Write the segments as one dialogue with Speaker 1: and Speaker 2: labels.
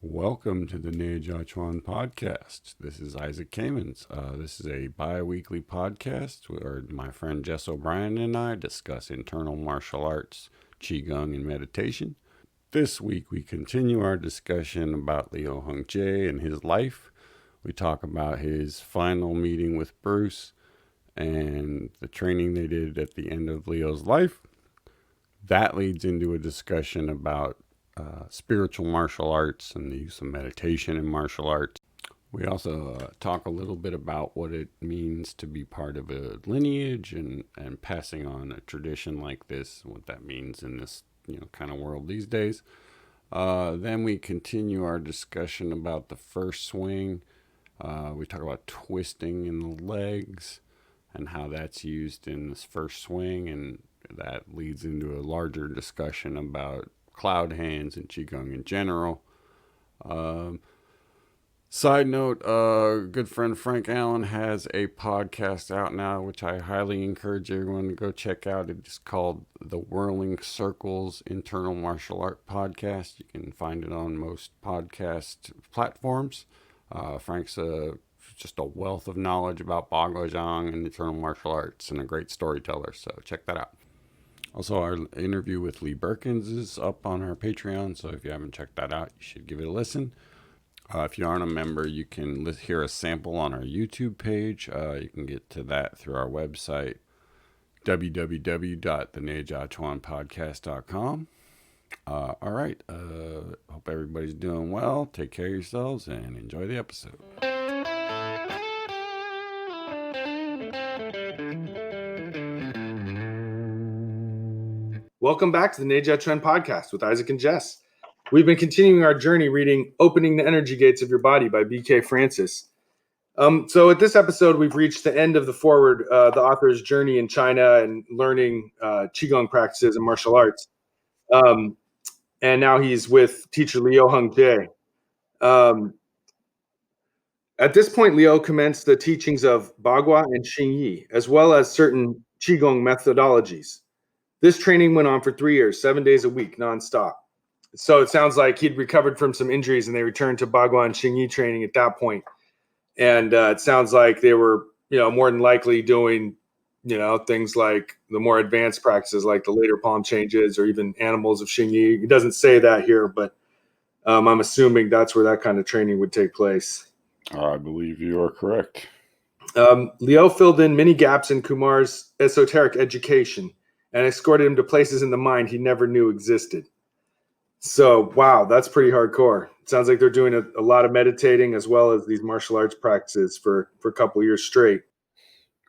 Speaker 1: Welcome to the Neijiaquan podcast. This is Isaac Kamens. This is a bi-weekly podcast where my friend Jess O'Brien and I discuss internal martial arts, qigong, and meditation. This week we continue our discussion about Liu Hongjie and his life. We talk about his final meeting with Bruce and the training they did at the end of Leo's life. That leads into a discussion about spiritual martial arts and the use of meditation in martial arts. We also talk a little bit about what it means to be part of a lineage and passing on a tradition like this, what that means in this kind of world these days. Then we continue our discussion about the first swing. We talk about twisting in the legs and how that's used in this first swing, and that leads into a larger discussion about cloud hands and qigong in general. Side note, good friend Frank Allen has a podcast out now, which I highly encourage everyone to go check out. It's called the Whirling Circles Internal Martial Art Podcast. You can find it on most podcast platforms. Frank's just a wealth of knowledge about Bagua and internal martial arts and a great storyteller, so check that out. Also, our interview with Lee Berkins is up on our Patreon, so if you haven't checked that out, you should give it a listen. If you aren't a member, you can hear a sample on our YouTube page. You can get to that through our website, www.theneijiaquanpodcast.com. All right. Hope everybody's doing well. Take care of yourselves and enjoy the episode.
Speaker 2: Welcome back to the Neijiaquan podcast with Isaac and Jess. We've been continuing our journey reading Opening the Energy Gates of Your Body by B.K. Francis. So at this episode, we've reached the end of the foreword, the author's journey in China and learning Qigong practices and martial arts. And now he's with teacher Liu Hongjie. At this point, Liu commenced the teachings of Bagua and Xingyi, as well as certain Qigong methodologies. This training went on for 3 years, 7 days a week, nonstop. So it sounds like he'd recovered from some injuries and they returned to Bagua and Xingyi training at that point. And it sounds like they were, more than likely doing, things like the more advanced practices, like the later palm changes or even animals of Xingyi. He doesn't say that here, but I'm assuming that's where that kind of training would take place.
Speaker 1: I believe you are correct.
Speaker 2: Liu filled in many gaps in Kumar's esoteric education and escorted him to places in the mind he never knew existed. So, wow, that's pretty hardcore. It sounds like they're doing a lot of meditating as well as these martial arts practices for a couple of years straight.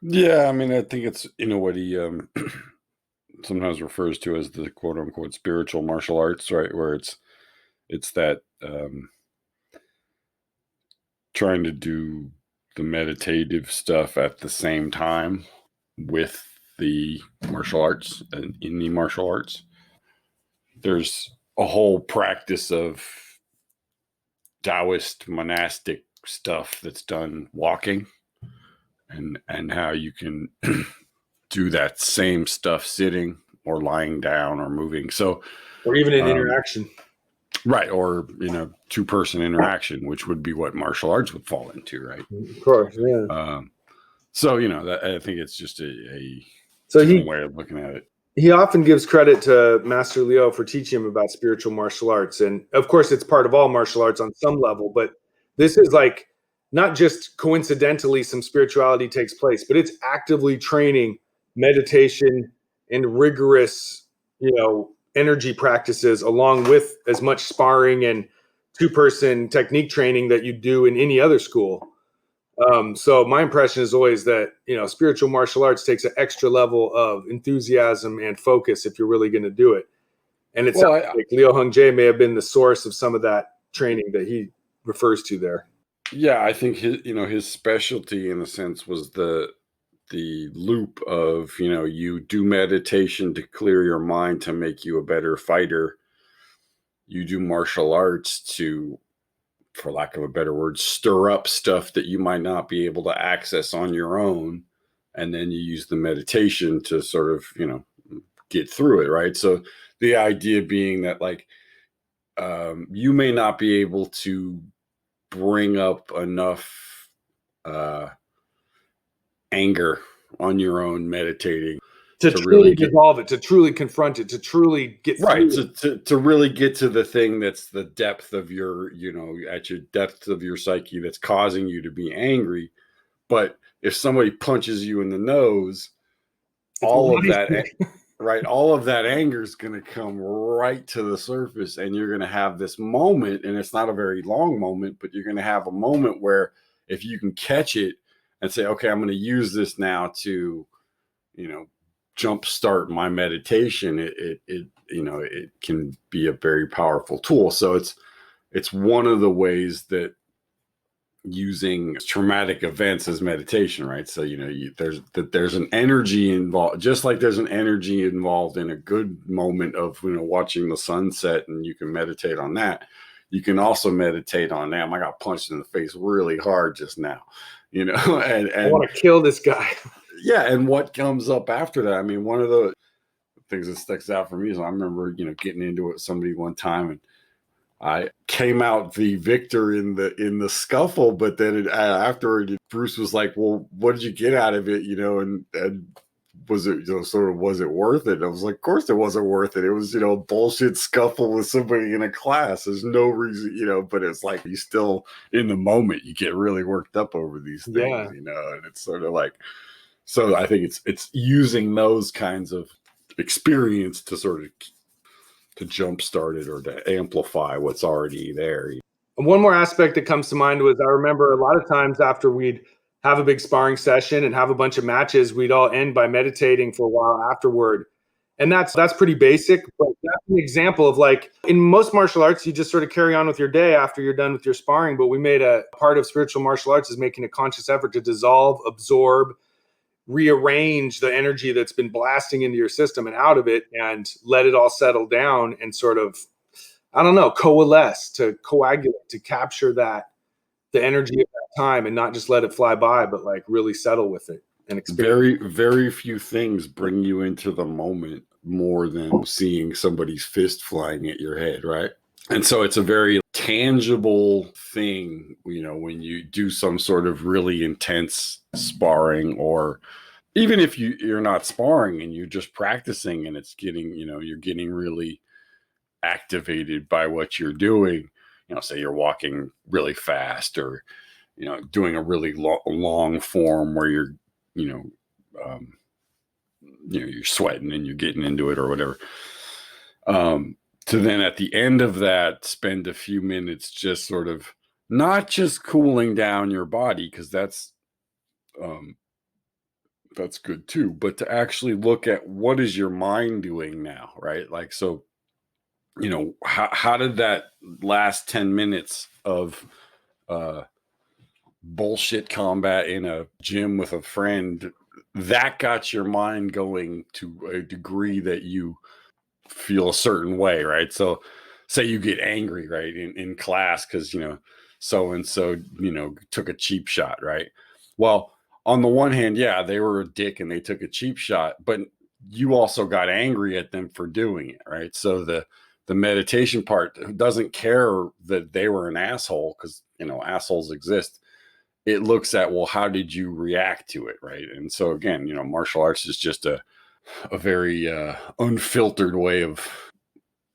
Speaker 1: Yeah, I mean, I think it's, what he sometimes refers to as the quote-unquote spiritual martial arts, right? Where it's that trying to do the meditative stuff at the same time with the martial arts and in the martial arts. There's a whole practice of Taoist monastic stuff that's done walking and how you can do that same stuff sitting or lying down or moving. So,
Speaker 2: or even in interaction.
Speaker 1: Right. Or, two-person interaction, which would be what martial arts would fall into, right?
Speaker 2: Of course, yeah.
Speaker 1: So, I think it's just a different way of looking at it.
Speaker 2: He often gives credit to Master Liu for teaching him about spiritual martial arts. And of course, it's part of all martial arts on some level, but this is like not just coincidentally some spirituality takes place, but it's actively training meditation and rigorous, energy practices along with as much sparring and two-person technique training that you do in any other school. So my impression is always that, spiritual martial arts takes an extra level of enthusiasm and focus if you're really going to do it. And it sounds like Liu Hongjie may have been the source of some of that training that he refers to there.
Speaker 1: Yeah, I think his specialty in a sense was the loop of, you do meditation to clear your mind to make you a better fighter. You do martial arts to, for lack of a better word, stir up stuff that you might not be able to access on your own. And then you use the meditation to sort of, get through it. Right. So the idea being that, like, you may not be able to bring up enough anger on your own meditating
Speaker 2: to
Speaker 1: to
Speaker 2: truly
Speaker 1: really get
Speaker 2: dissolve it, to truly confront it, to truly get
Speaker 1: right
Speaker 2: through it.
Speaker 1: to really get to the thing that's the depth of your, at your depth of your psyche that's causing you to be angry. But if somebody punches you in the nose,
Speaker 2: It's a
Speaker 1: all
Speaker 2: lot
Speaker 1: of that
Speaker 2: easier.
Speaker 1: right, all of that anger is going to come right to the surface, and you're going to have this moment, and it's not a very long moment, but you're going to have a moment where if you can catch it and say, okay, I'm going to use this now to, jumpstart my meditation, it can be a very powerful tool. So it's one of the ways that using traumatic events as meditation, right? So there's an energy involved, just like there's an energy involved in a good moment of watching the sunset, and you can meditate on that. You can also meditate on, damn, I got punched in the face really hard just now, and
Speaker 2: I want to kill this guy.
Speaker 1: yeah, and what comes up after that? I mean, one of the things that sticks out for me is I remember getting into it with somebody one time, and I came out the victor in the scuffle, but then afterward, Bruce was like, "Well, what did you get out of it?" And was it was it worth it? And I was like, "Of course, it wasn't worth it. It was a bullshit scuffle with somebody in a class. There's no reason, But it's like you still in the moment, you get really worked up over these things,
Speaker 2: Yeah.
Speaker 1: And it's sort of like, so I think it's using those kinds of experience to sort of to jumpstart it or to amplify what's already there.
Speaker 2: And one more aspect that comes to mind was I remember a lot of times after we'd have a big sparring session and have a bunch of matches, we'd all end by meditating for a while afterward. And that's pretty basic, but that's an example of, like, in most martial arts, you just sort of carry on with your day after you're done with your sparring. But we made a part of spiritual martial arts is making a conscious effort to dissolve, absorb, rearrange the energy that's been blasting into your system and out of it, and let it all settle down and sort of, I don't know, coalesce, to coagulate, to capture the energy of that time and not just let it fly by, but like really settle with it and experience.
Speaker 1: Very, very few things bring you into the moment more than seeing somebody's fist flying at your head, right? And so it's a very tangible thing, when you do some sort of really intense sparring, or even if you're not sparring and you're just practicing, and it's getting, you're getting really activated by what you're doing. Say you're walking really fast, or doing a really long form where you're you know um, you're sweating and you're getting into it or whatever, to then at the end of that spend a few minutes just sort of not just cooling down your body, because um, that's good too, but to actually look at what is your mind doing now, right? Like, so how did that last 10 minutes of uh bullshit combat in a gym with a friend, that got your mind going to a degree that you feel a certain way, right? So say you get angry, right, in class because so and so took a cheap shot, right? Well, on the one hand, yeah, they were a dick and they took a cheap shot, but you also got angry at them for doing it, right? So the meditation part doesn't care that they were an asshole, because assholes exist. It looks at, well, how did you react to it, right? And so again, martial arts is just a very unfiltered way of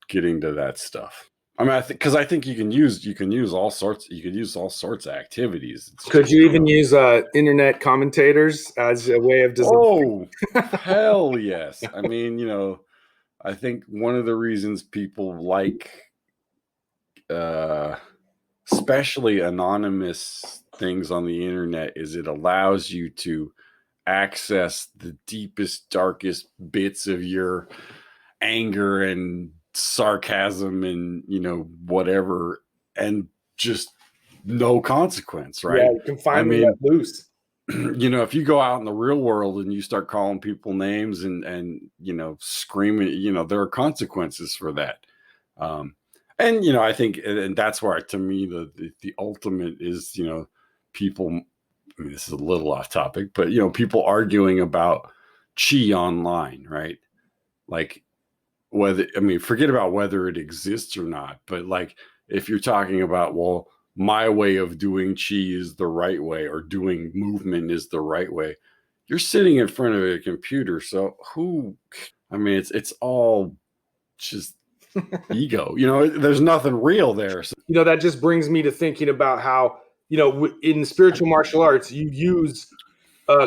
Speaker 1: getting to that stuff. I mean, because I think you can use all sorts of activities. It's
Speaker 2: Could
Speaker 1: just,
Speaker 2: you even use internet commentators as a way of design?
Speaker 1: oh, hell yes. I mean, I think one of the reasons people like uh especially anonymous things on the internet is it allows you to access the deepest, darkest bits of your anger and sarcasm and whatever, and just no consequence,
Speaker 2: Yeah,
Speaker 1: right?
Speaker 2: you can
Speaker 1: I
Speaker 2: finally let
Speaker 1: mean,
Speaker 2: loose.
Speaker 1: if you go out in the real world and you start calling people names and screaming, there are consequences for that. um and I think, and that's where, to me, the ultimate is, people, I mean, this is a little off topic, but people arguing about chi online, right? Like, forget about whether it exists or not, but like if you're talking about, well, my way of doing chi is the right way, or doing movement is the right way, you're sitting in front of a computer. So it's all just ego, there's nothing real there. So,
Speaker 2: that just brings me to thinking about how, in spiritual martial arts, you use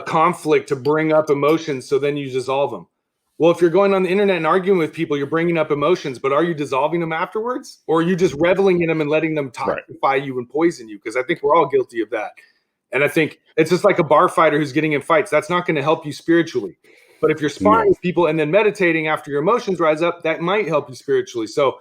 Speaker 2: conflict to bring up emotions, so then you dissolve them. Well, if you're going on the internet and arguing with people, you're bringing up emotions, but are you dissolving them afterwards? Or are you just reveling in them and letting them toxify you and poison you? Because I think we're all guilty of that. And I think it's just like a bar fighter who's getting in fights. That's not going to help you spiritually. But if you're sparring with people and then meditating after your emotions rise up, that might help you spiritually. So,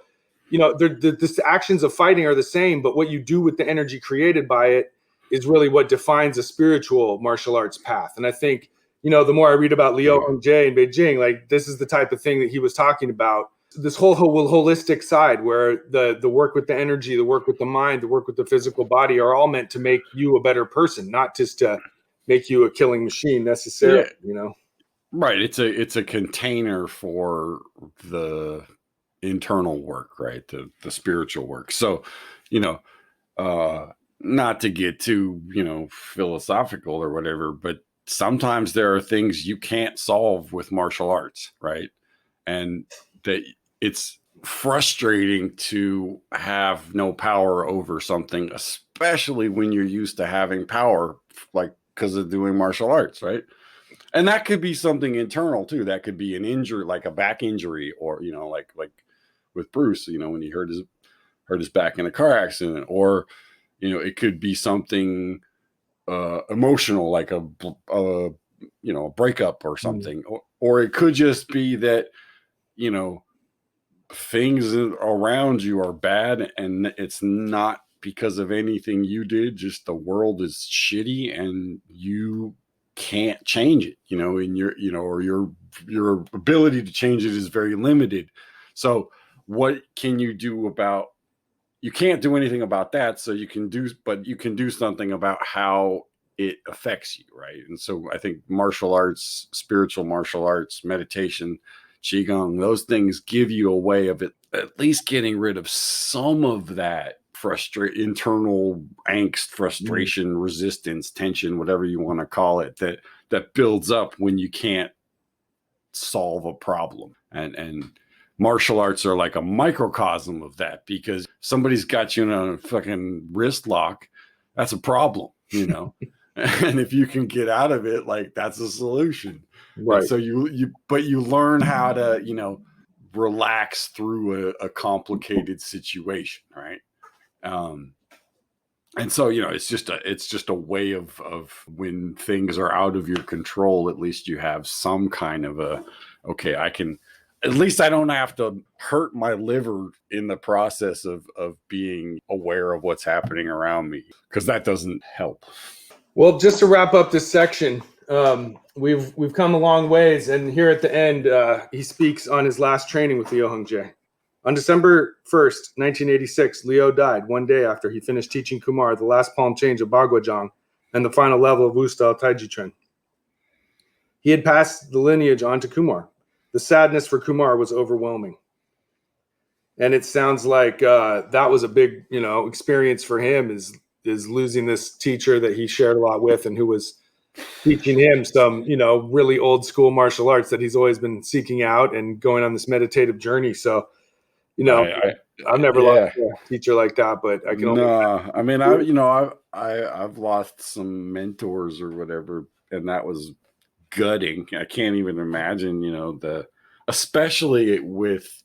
Speaker 2: the actions of fighting are the same, but what you do with the energy created by it is really what defines a spiritual martial arts path. And I think, the more I read about Liu Hongjae in Beijing, like this is the type of thing that he was talking about. This whole holistic side where the work with the energy, the work with the mind, the work with the physical body are all meant to make you a better person, not just to make you a killing machine necessarily,
Speaker 1: Right. It's a container for the internal work, right? The spiritual work. So, not to get too, philosophical or whatever, but sometimes there are things you can't solve with martial arts, right? And that it's frustrating to have no power over something, especially when you're used to having power, like because of doing martial arts, right? And that could be something internal too. That could be an injury, like a back injury, or like with Bruce, when he hurt his back in a car accident, or it could be something emotional, like a breakup or something, or it could just be that things around you are bad, and it's not because of anything you did. Just the world is shitty, and you can't change it. And or your ability to change it is very limited. So what can you do about? You can't do anything about that. So you can do something about how it affects you, right? And so I think martial arts, spiritual martial arts, meditation, qigong, those things give you a way of it, at least getting rid of some of that internal angst, frustration, resistance, tension, whatever you want to call it, that builds up when you can't solve a problem. And martial arts are like a microcosm of that, because somebody's got you in a fucking wrist lock, that's a problem, and if you can get out of it, like that's a solution. Right. And so you learn how to, relax through a complicated situation, right? And so, it's just a way of when things are out of your control, at least you have some kind of okay, at least I don't have to hurt my liver in the process of being aware of what's happening around me, because that doesn't help.
Speaker 2: Well, just to wrap up this section, we've come a long ways, and here at the end, he speaks on his last training with Liu Hongjae. On December 1st, 1986, Liu died one day after he finished teaching Kumar the last palm change of Baguazhang and the final level of Wu-style Taiji Chuan. He had passed the lineage on to Kumar. The sadness for Kumar was overwhelming. And it sounds like that was a big, experience for him, is losing this teacher that he shared a lot with, and who was teaching him some, really old school martial arts that he's always been seeking out and going on this meditative journey. So, I've never lost a teacher like that, but I can only.
Speaker 1: I've lost some mentors or whatever, and that was gutting. I can't even imagine, especially with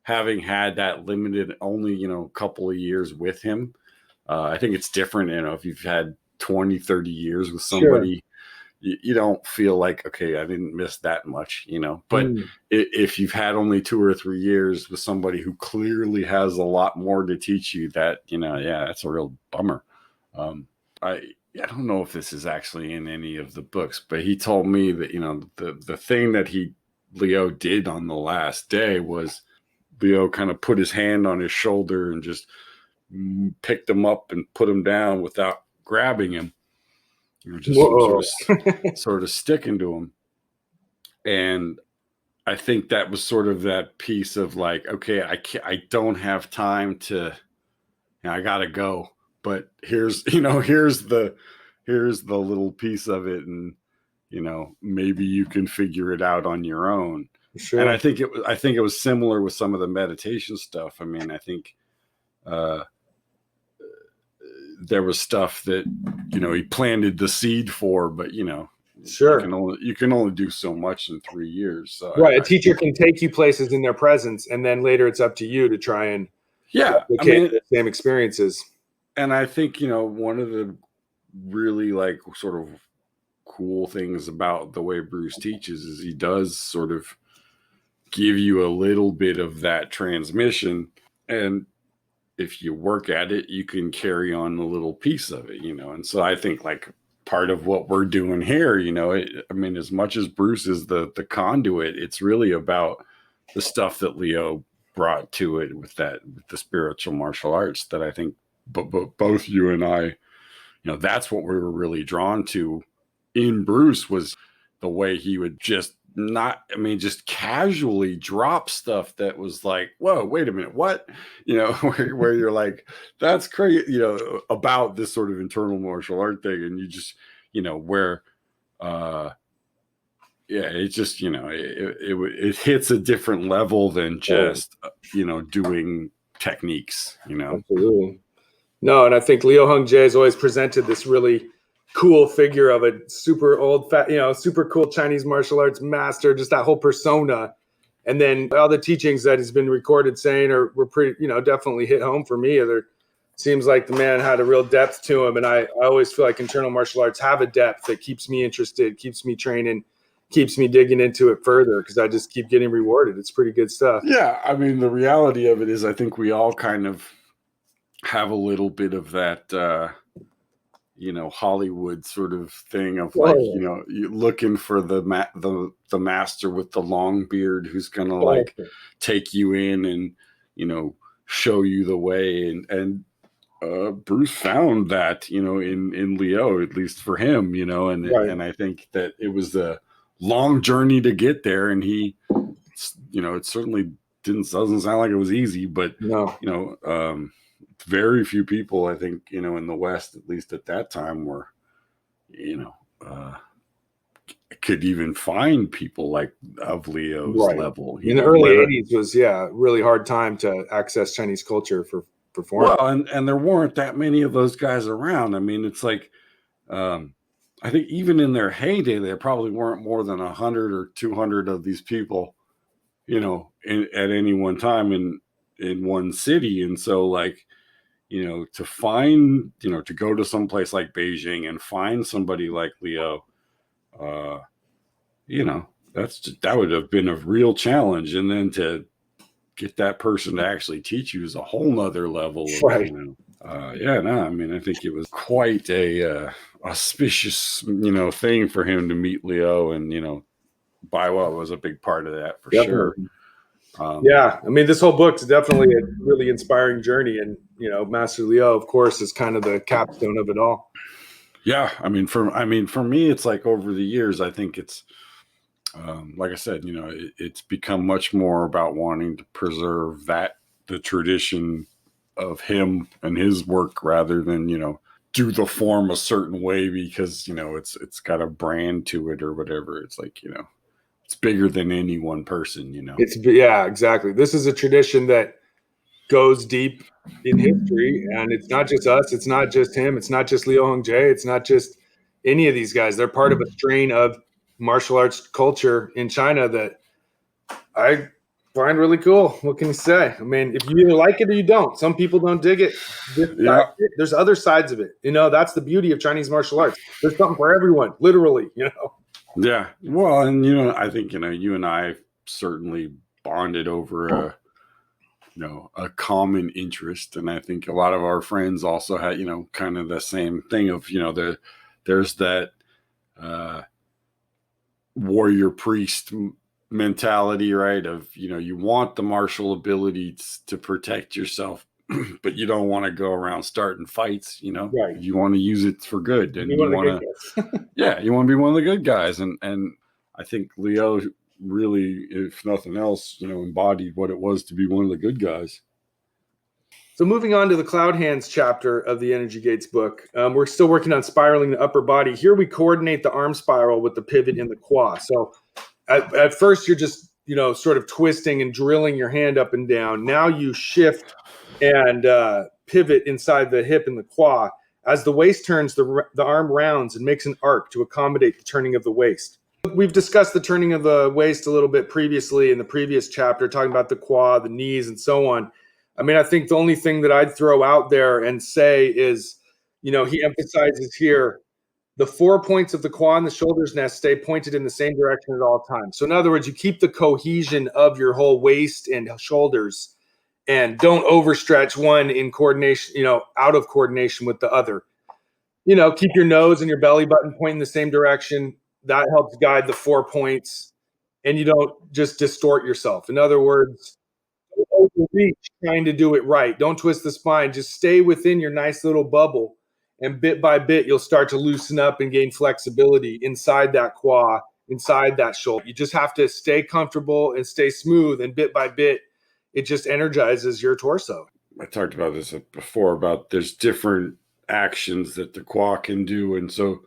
Speaker 1: having had that limited only, couple of years with him. I think it's different, if you've had 20, 30 years with somebody, you don't feel like, okay, I didn't miss that much, but if you've had only 2 or 3 years with somebody who clearly has a lot more to teach you, that, that's a real bummer. I don't know if this is actually in any of the books, but he told me that, the thing that Liu did on the last day was Liu kind of put his hand on his shoulder and just picked him up and put him down without grabbing him. Just sort of sticking to him. And I think that was sort of that piece of like, okay, I don't have time to, I gotta go, but here's here's the little piece of it, and maybe you can figure it out on your own. And
Speaker 2: Sure.
Speaker 1: I think it was similar with some of the meditation stuff. I mean, I think uh, there was stuff that he planted the seed for, but
Speaker 2: Sure.
Speaker 1: you can only do so much in 3 years. So
Speaker 2: Right. A teacher can take you places in their presence, and then later it's up to you to try and
Speaker 1: yeah, I
Speaker 2: replicate
Speaker 1: mean,
Speaker 2: the same experiences.
Speaker 1: and I think one of the really like sort of cool things about the way Bruce teaches is he does sort of give you a little bit of that transmission, and if you work at it, you can carry on a little piece of it, And so I think like part of what we're doing here, I mean, as much as Bruce is the conduit, it's really about the stuff that Leo brought to it with the spiritual martial arts that I think, but both you and I, that's what we were really drawn to in Bruce was the way he would just not, I mean, just casually drop stuff that was like, whoa, wait a minute, what? Where you're like, that's crazy, about this sort of internal martial art thing. And you just, where, yeah, it just, it hits a different level than just, doing techniques,
Speaker 2: Absolutely. No, and I think Liu Hongjie has always presented this really cool figure of a super old, super cool Chinese martial arts master, just that whole persona. And then all the teachings that he's been recorded saying were pretty, definitely hit home for me. There seems like the man had a real depth to him. And I always feel like internal martial arts have a depth that keeps me interested, keeps me training, keeps me digging into it further because I just keep getting rewarded. It's pretty good stuff.
Speaker 1: Yeah. I mean, the reality of it is I think we all kind of have a little bit of that, Hollywood sort of thing of like, you're looking for the master with the long beard who's gonna like take you in and show you the way, and Bruce found that in Leo, at least for him, and
Speaker 2: Right.
Speaker 1: and I think that it was a long journey to get there, and he, it certainly doesn't sound like it was easy, but
Speaker 2: No.
Speaker 1: very few people, I think, in the West, at least at that time, were, could even find people like of Leo's level.
Speaker 2: In the early 80s was, really hard time to access Chinese culture for performing.
Speaker 1: Well, and there weren't that many of those guys around. I mean, it's like, I think even in their heyday, there probably weren't more than 100 or 200 of these people, at any one time in one city. And so like, to find, to go to some place like Beijing and find somebody like Leo, that would have been a real challenge. And then to get that person to actually teach you is a whole nother level of,
Speaker 2: Right.
Speaker 1: I mean, I think it was quite a auspicious, thing for him to meet Leo, and, Baiwa was a big part of that for sure.
Speaker 2: I mean, this whole book is definitely a really inspiring journey, and Master Leo, of course, is kind of the capstone of it all.
Speaker 1: Yeah, I mean, for me, it's like over the years, I think it's like I said, it's become much more about wanting to preserve the tradition of him and his work rather than do the form a certain way because it's got a brand to it or whatever. It's like it's bigger than any one person.
Speaker 2: It's exactly. This is a tradition that goes deep in history, and it's not just us. It's not just him. It's not just Liu Hongjie. It's not just any of these guys. They're part of a strain of martial arts culture in China that I find really cool. What can you say? I mean, if you either like it or you don't. Some people don't dig it. There's other sides of it. That's the beauty of Chinese martial arts. There's something for everyone, literally.
Speaker 1: Yeah. Well, and I think you and I certainly bonded over a common interest, and I think a lot of our friends also had kind of the same thing of there's that warrior priest mentality, right? Of you want the martial ability to protect yourself, but you don't want to go around starting fights.
Speaker 2: Right.
Speaker 1: You want to use it for good, and you want to, you want to be one of the good guys. And I think Leo really, if nothing else, embodied what it was to be one of the good guys.
Speaker 2: So moving on to the Cloud Hands chapter of the Energy Gates book, we're still working on spiraling the upper body. Here we coordinate the arm spiral with the pivot in the quad. So at first you're just, sort of twisting and drilling your hand up and down. Now you shift and pivot inside the hip and the quad. As the waist turns, the arm rounds and makes an arc to accommodate the turning of the waist. We've discussed the turning of the waist a little bit previously in the previous chapter, talking about the quad, the knees, and so on. I mean, I think the only thing that I'd throw out there and say is, he emphasizes here, the 4 points of the quad and the shoulders nest stay pointed in the same direction at all times. So in other words, you keep the cohesion of your whole waist and shoulders and don't overstretch one in coordination, out of coordination with the other. Keep your nose and your belly button pointing the same direction. That helps guide the 4 points, and you don't just distort yourself. In other words, don't overreach trying to do it right. Don't twist the spine. Just stay within your nice little bubble, and bit by bit, you'll start to loosen up and gain flexibility inside that quad, inside that shoulder. You just have to stay comfortable and stay smooth, and bit by bit, it just energizes your torso.
Speaker 1: I talked about this before, about there's different actions that the quad can do. And so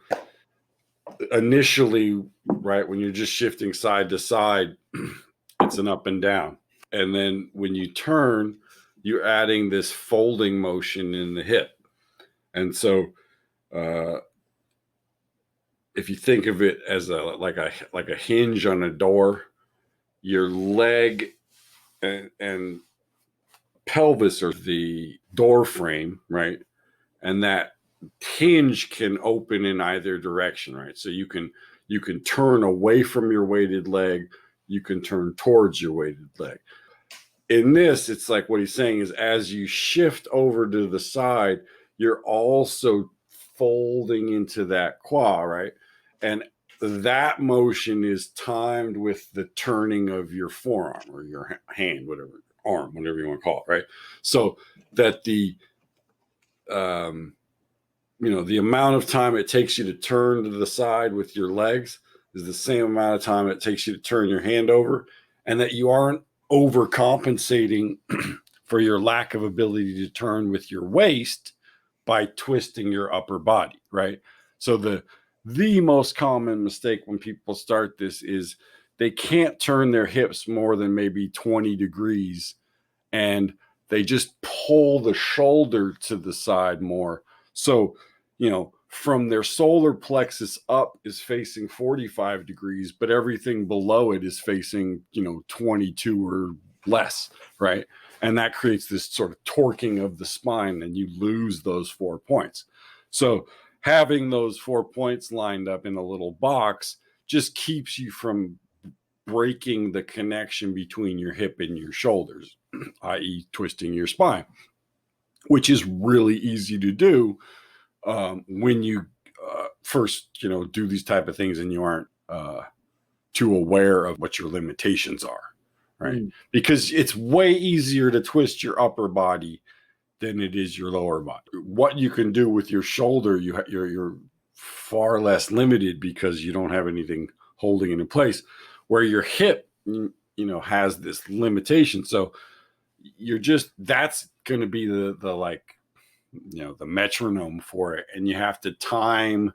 Speaker 1: initially, right, when you're just shifting side to side, it's an up and down. And then when you turn, you're adding this folding motion in the hip. And so if you think of it as like a hinge on a door, your leg and pelvis are the door frame, right? And that hinge can open in either direction, right? So you can turn away from your weighted leg, you can turn towards your weighted leg. In this, it's like what he's saying is, as you shift over to the side, you're also folding into that quad, right? And that motion is timed with the turning of your forearm or your hand, whatever, arm, whatever you want to call it, right? So that the the amount of time it takes you to turn to the side with your legs is the same amount of time it takes you to turn your hand over, and that you aren't overcompensating for your lack of ability to turn with your waist by twisting your upper body, right? So the most common mistake when people start this is they can't turn their hips more than maybe 20 degrees, and they just pull the shoulder to the side more. So, from their solar plexus up is facing 45 degrees, but everything below it is facing, 22 or less, right? And that creates this sort of torquing of the spine, and you lose those 4 points. So having those 4 points lined up in a little box just keeps you from breaking the connection between your hip and your shoulders, i.e. twisting your spine, which is really easy to do when you first, do these type of things and you aren't too aware of what your limitations are, right? Because it's way easier to twist your upper body than it is your lower body. What you can do with your shoulder, you're far less limited because you don't have anything holding it in place, where your hip, has this limitation. So that's going to be the the metronome for it. And you have to time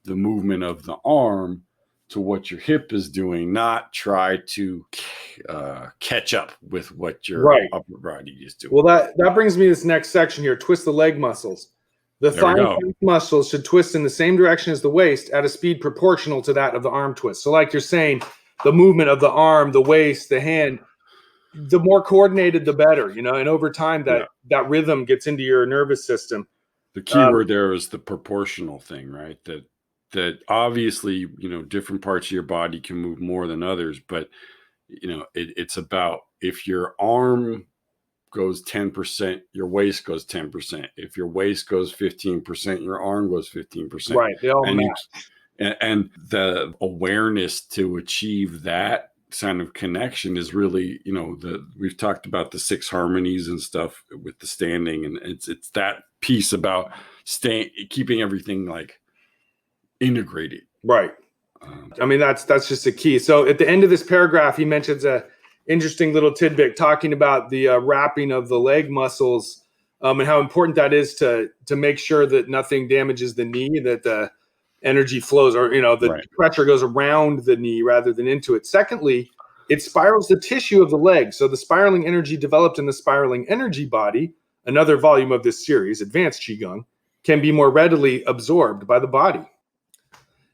Speaker 1: the movement of the arm to what your hip is doing, not try to catch up with what your upper body is doing.
Speaker 2: Well, that brings me to this next section here, twist the leg muscles. The thigh muscles should twist in the same direction as the waist at a speed proportional to that of the arm twist. So like you're saying, the movement of the arm, the waist, the hand, the more coordinated, the better, and over time that rhythm gets into your nervous system.
Speaker 1: The key word there is the proportional thing, right? That obviously, different parts of your body can move more than others, but it's about, if your arm goes 10%, your waist goes 10%. If your waist goes 15%, your arm goes 15%.
Speaker 2: Right. They all match.
Speaker 1: And the awareness to achieve that kind of connection is really, we've talked about the 6 harmonies and stuff with the standing, and it's that piece about keeping everything like integrated.
Speaker 2: Right. I mean, that's just a key. So at the end of this paragraph, he mentions a interesting little tidbit talking about the wrapping of the leg muscles, and how important that is to make sure that nothing damages the knee, that the energy flows, or the pressure goes around the knee rather than into it. Secondly, it spirals the tissue of the leg. So the spiraling energy developed in the spiraling energy body, another volume of this series, Advanced Qigong, can be more readily absorbed by the body.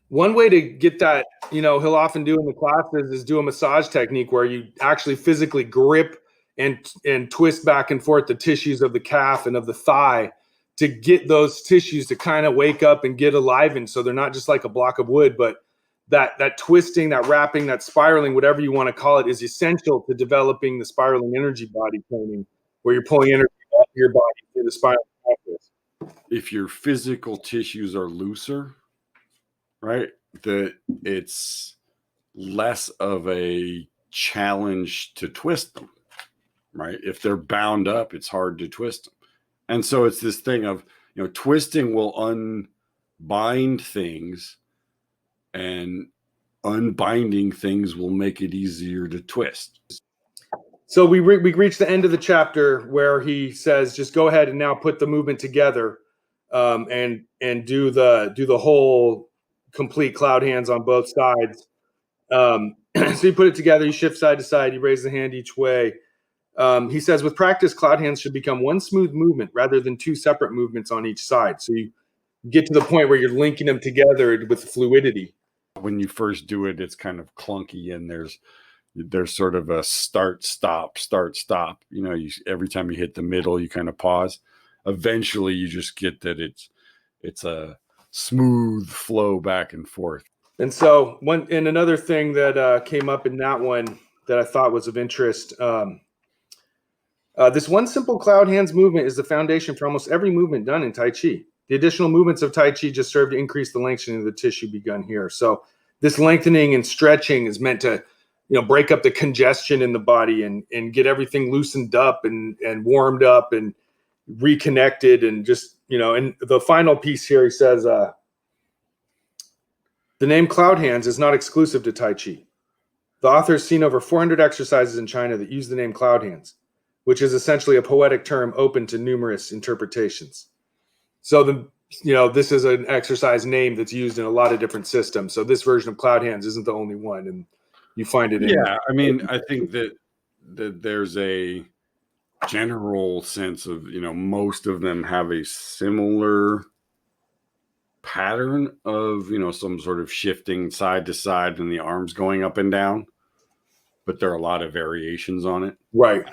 Speaker 2: One way to get that, he'll often do in the classes is do a massage technique where you actually physically grip and twist back and forth the tissues of the calf and of the thigh to get those tissues to kind of wake up and get alivened, so they're not just like a block of wood, but that twisting, that wrapping, that spiraling, whatever you want to call it, is essential to developing the spiraling energy body training, where you're pulling energy off your body through the spiraling process.
Speaker 1: If your physical tissues are looser, right, that it's less of a challenge to twist them, right? If they're bound up, it's hard to twist them. And so it's this thing of, twisting will unbind things, and unbinding things will make it easier to twist.
Speaker 2: So we reach the end of the chapter where he says, just go ahead and now put the movement together, and do the whole complete cloud hands on both sides. So you put it together, you shift side to side, you raise the hand each way. He says, with practice, cloud hands should become one smooth movement rather than two separate movements on each side. So you get to the point where you're linking them together with fluidity.
Speaker 1: When you first do it, it's kind of clunky, and there's sort of a start, stop. Every time you hit the middle, you kind of pause. Eventually, you just get that it's a smooth flow back and forth.
Speaker 2: And so another thing that came up in that one that I thought was of interest. This one simple cloud hands movement is the foundation for almost every movement done in Tai Chi. The additional movements of Tai Chi just serve to increase the lengthening of the tissue begun here. So this lengthening and stretching is meant to, break up the congestion in the body and get everything loosened up and warmed up and reconnected, and just, and the final piece here, he says, the name cloud hands is not exclusive to Tai Chi. The author has seen over 400 exercises in China that use the name cloud hands, which is essentially a poetic term open to numerous interpretations. So this is an exercise name that's used in a lot of different systems. So this version of cloud hands isn't the only one, and you find it in.
Speaker 1: Yeah, I mean, I think that there's a general sense of, most of them have a similar pattern of, some sort of shifting side to side and the arms going up and down, but there are a lot of variations on it.
Speaker 2: Right.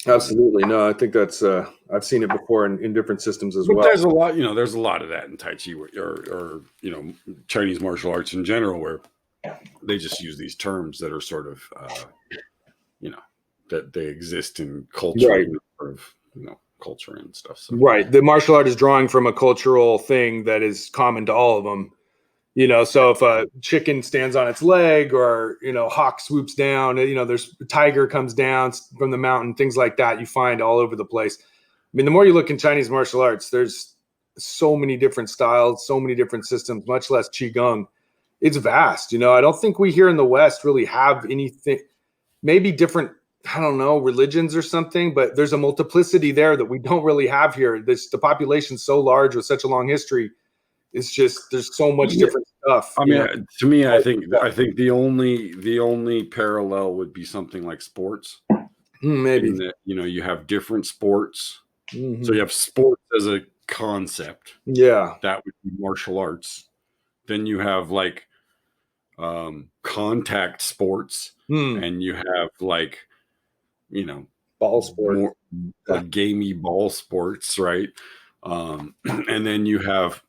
Speaker 2: Absolutely. No, I think that's, I've seen it before in different systems as well.
Speaker 1: There's a lot, there's a lot of that in Tai Chi or Chinese martial arts in general, where they just use these terms that are sort of, that they exist in culture,
Speaker 2: right.
Speaker 1: Culture and stuff. So.
Speaker 2: Right. The martial art is drawing from a cultural thing that is common to all of them. So if a chicken stands on its leg, or, hawk swoops down, there's a tiger comes down from the mountain, things like that, you find all over the place. I mean, the more you look in Chinese martial arts, there's so many different styles, so many different systems, much less Qigong. It's vast. I don't think we here in the West really have anything, maybe different, I don't know, religions or something, but there's a multiplicity there that we don't really have here. The population's so large with such a long history. It's just, there's so much different stuff.
Speaker 1: I mean, to me, I think the only parallel would be something like sports.
Speaker 2: Maybe
Speaker 1: that, you have different sports.
Speaker 2: Mm-hmm.
Speaker 1: So you have sports as a concept.
Speaker 2: Yeah,
Speaker 1: that would be martial arts. Then you have like contact sports, and you have like,
Speaker 2: ball sports,
Speaker 1: more like gamey ball sports, right? And then you have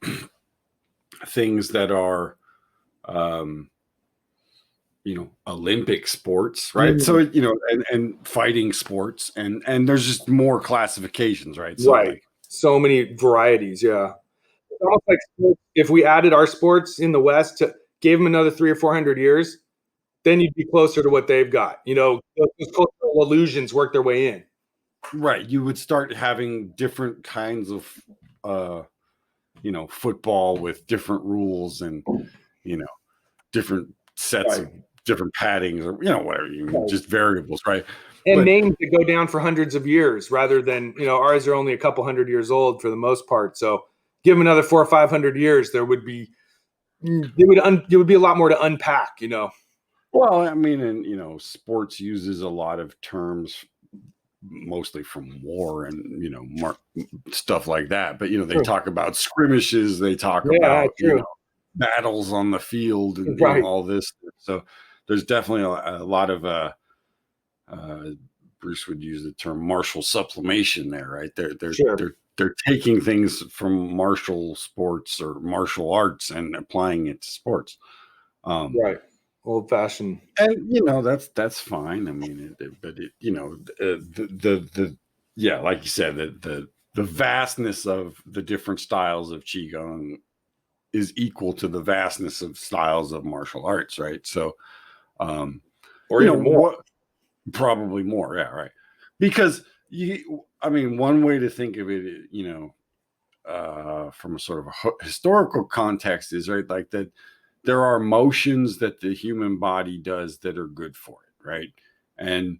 Speaker 1: things that are, Olympic sports, right?
Speaker 2: Mm-hmm.
Speaker 1: So, and fighting sports, and there's just more classifications, right? So
Speaker 2: right. So many varieties. Yeah. It's almost like if we added our sports in the West gave them another 300 or 400 years, then you'd be closer to what they've got. Those cultural illusions work their way in.
Speaker 1: Right. You would start having different kinds of, football with different rules, and, different sets of different paddings or, whatever, just variables, right?
Speaker 2: And names that go down for hundreds of years rather than, ours are only a couple hundred years old for the most part. So give them another 400 or 500 years, there would be a lot more to unpack,
Speaker 1: Well, I mean, and, sports uses a lot of terms mostly from war and, stuff like that. But, they talk about skirmishes, they talk about, battles on the field and all this. So there's definitely a lot of, Bruce would use the term martial sublimation there, right? They're taking things from martial sports or martial arts and applying it to sports.
Speaker 2: Right. Old fashioned.
Speaker 1: And, that's fine. I mean, like you said, the vastness of the different styles of Qigong is equal to the vastness of styles of martial arts, right? So,
Speaker 2: or even more.
Speaker 1: Probably more, yeah, right. Because one way to think of it, from a sort of a historical context is, right, like that there are motions that the human body does that are good for it, right? And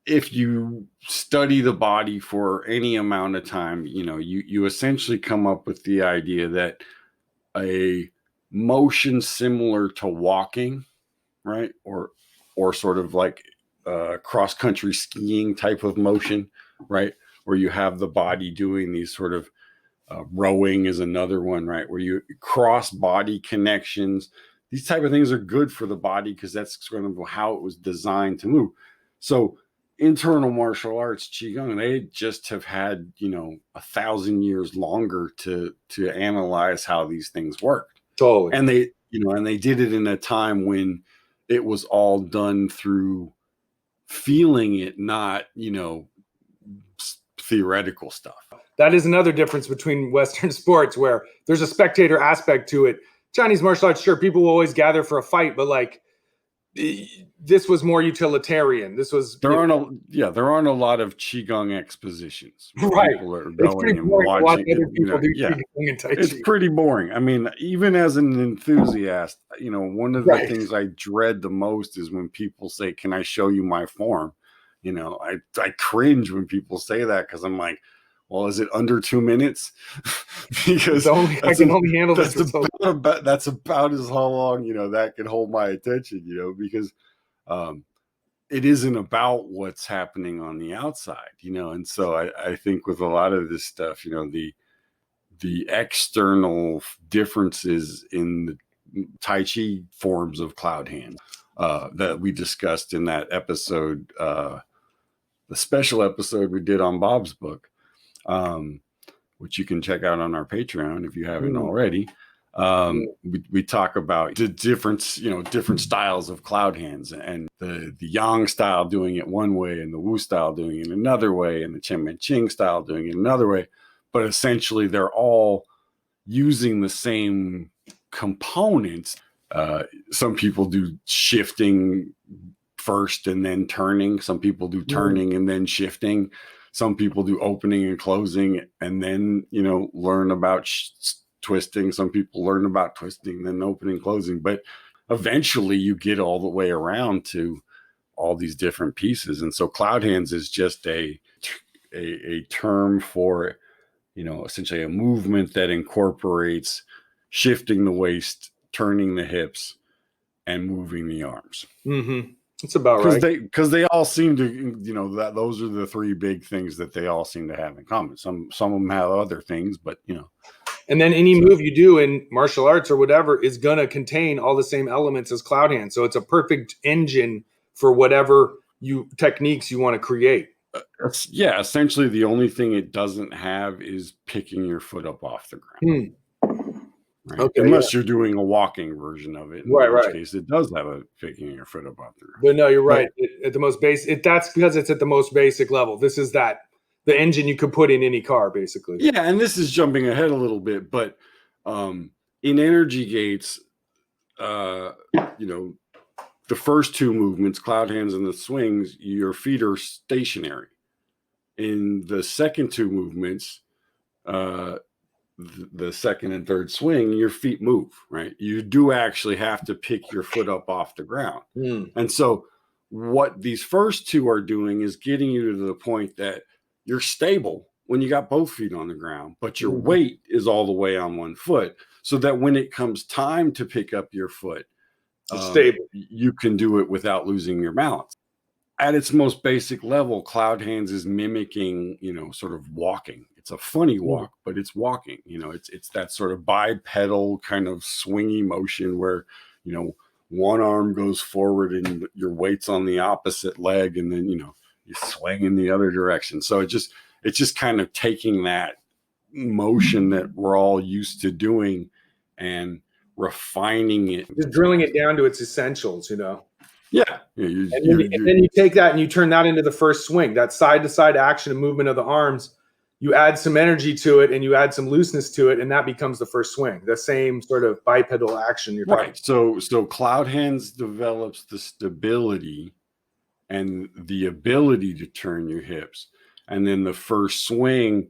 Speaker 1: if you study the body for any amount of time, you essentially come up with the idea that a motion similar to walking, right, or sort of like cross-country skiing type of motion, right, where you have the body doing these sort of rowing is another one, right, where you cross body connections. These type of things are good for the body because that's sort of how it was designed to move. So internal martial arts, Qigong, they just have had 1,000 years longer to analyze how these things work.
Speaker 2: Totally.
Speaker 1: And they did it in a time when it was all done through feeling it, not, theoretical stuff.
Speaker 2: That is another difference between Western sports where there's a spectator aspect to it. Chinese martial arts, sure, people will always gather for a fight, but like this was more utilitarian.
Speaker 1: There aren't a lot of Qigong expositions.
Speaker 2: Right.
Speaker 1: People are going and watching it. It's pretty boring. I mean, even as an enthusiast, one of the things I dread the most is when people say, "Can I show you my form?" I cringe when people say that because I'm like, well, is it under 2 minutes? Because
Speaker 2: I can only handle this.
Speaker 1: That's about as how long that can hold my attention. Because it isn't about what's happening on the outside. And so I think with a lot of this stuff, the external differences in the Tai Chi forms of cloud hands that we discussed in that episode, the special episode we did on Bob's book. Which you can check out on our Patreon if you haven't already. We talk about the different styles of cloud hands, and the Yang style doing it one way, and the Wu style doing it another way, and the Chen Man Ching style doing it another way. But essentially, they're all using the same components. Some people do shifting first and then turning. Some people do turning and then shifting. Some people do opening and closing and then, learn about twisting. Some people learn about twisting, then opening, closing. But eventually you get all the way around to all these different pieces. And so cloud hands is just a term for, essentially a movement that incorporates shifting the waist, turning the hips, and moving the arms.
Speaker 2: Mm-hmm. It's about right.
Speaker 1: Because they all seem to, that those are the three big things that they all seem to have in common. Some of them have other things, but
Speaker 2: And then any move you do in martial arts or whatever is going to contain all the same elements as cloud hands. So it's a perfect engine for whatever techniques you want to create.
Speaker 1: Essentially the only thing it doesn't have is picking your foot up off the ground. Right? Okay, unless you're doing a walking version of it, in which case it does have a picking your foot up off the ground.
Speaker 2: But no, you're right. At the most basic, that's because it's at the most basic level. This is the engine you could put in any car, basically.
Speaker 1: Yeah, and this is jumping ahead a little bit, but in energy gates, the first two movements, cloud hands and the swings, your feet are stationary. In the second two movements, the second and third swing, your feet move, right? You do actually have to pick your foot up off the ground. And so what these first two are doing is getting you to the point that you're stable when you got both feet on the ground, but your weight is all the way on one foot, so that when it comes time to pick up your foot,
Speaker 2: stable.
Speaker 1: you can do it without losing your balance. At its most basic level, cloud hands is mimicking, sort of walking. It's a funny walk, but it's walking. It's that sort of bipedal kind of swingy motion where, one arm goes forward and your weight's on the opposite leg, and then, you swing in the other direction. So it's just kind of taking that motion that we're all used to doing and refining it.
Speaker 2: Just drilling it down to its essentials,
Speaker 1: Yeah.
Speaker 2: And then you take that and you turn that into the first swing, that side-to-side action and movement of the arms. You add some energy to it and you add some looseness to it, and that becomes the first swing. The same sort of bipedal action you're talking
Speaker 1: about. So cloud hands develops the stability and the ability to turn your hips. And then the first swing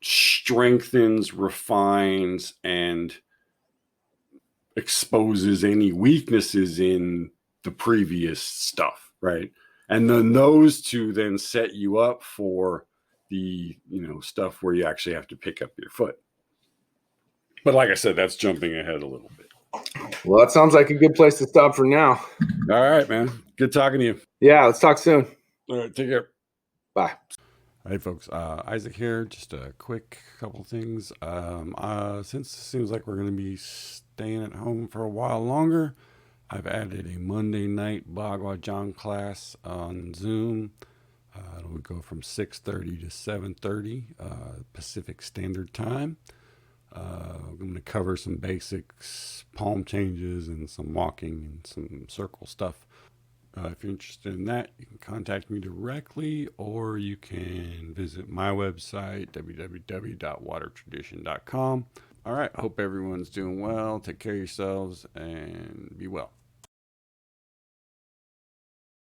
Speaker 1: strengthens, refines, and exposes any weaknesses in the previous stuff, right? And then those two then set you up for the stuff where you actually have to pick up your foot. But like I said, that's jumping ahead a little bit.
Speaker 2: Well, that sounds like a good place to stop for now.
Speaker 1: All right, man. Good talking to you.
Speaker 2: Yeah, let's talk soon.
Speaker 1: All right, take care.
Speaker 2: Bye.
Speaker 1: Hey folks, Isaac here. Just a quick couple things. Since it seems like we're going to be staying at home for a while longer, I've added a Monday night Bhagavad class on Zoom. It'll go from 6:30 to 7:30 Pacific Standard Time. I'm going to cover some basics, palm changes, and some walking and some circle stuff. If you're interested in that, you can contact me directly, or you can visit my website, www.watertradition.com. All right. Hope everyone's doing well. Take care of yourselves and be well.